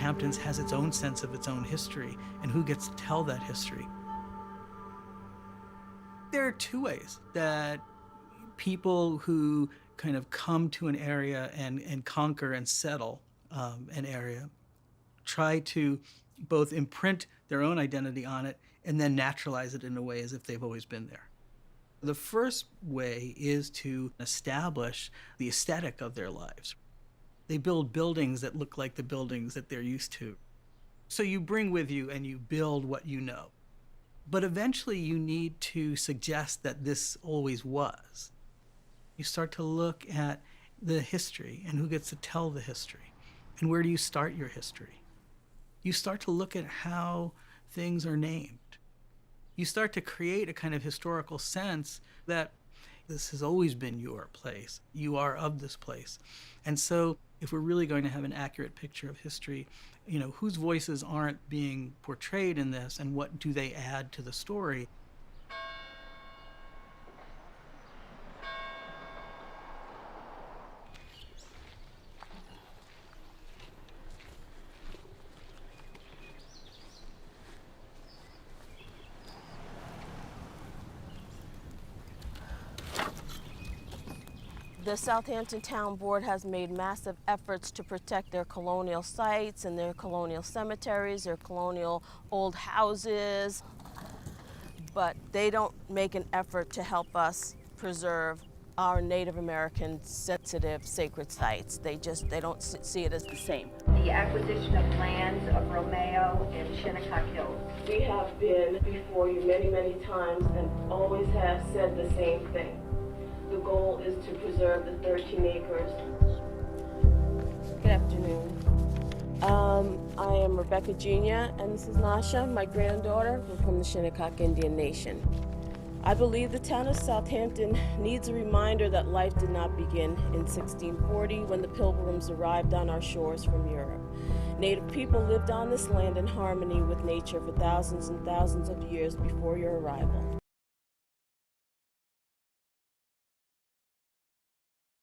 Southampton has its own sense of its own history, and who gets to tell that history. There are two ways that people who kind of come to an area and conquer and settle an area try to both imprint their own identity on it and then naturalize it in a way as if they've always been there. The first way is to establish the aesthetic of their lives. They build buildings that look like the buildings that they're used to. So you bring with you and you build what you know. But eventually you need to suggest that this always was. You start to look at the history and who gets to tell the history. And where do you start your history? You start to look at how things are named. You start to create a kind of historical sense that this has always been your place. You are of this place. And so if we're really going to have an accurate picture of history, you know, whose voices aren't being portrayed in this and what do they add to the story? The Southampton Town Board has made massive efforts to protect their colonial sites and their colonial cemeteries, their colonial old houses, but they don't make an effort to help us preserve our Native American sensitive sacred sites. They don't see it as the same. The acquisition of lands of Romeo and Shinnecock Hills. We have been before you many, many times and always have said the same thing. The goal is to preserve the 13 acres. Good afternoon. I am Rebecca Jr. and this is Nasha, my granddaughter. We're from the Shinnecock Indian Nation. I believe the town of Southampton needs a reminder that life did not begin in 1640 when the Pilgrims arrived on our shores from Europe. Native people lived on this land in harmony with nature for thousands and thousands of years before your arrival.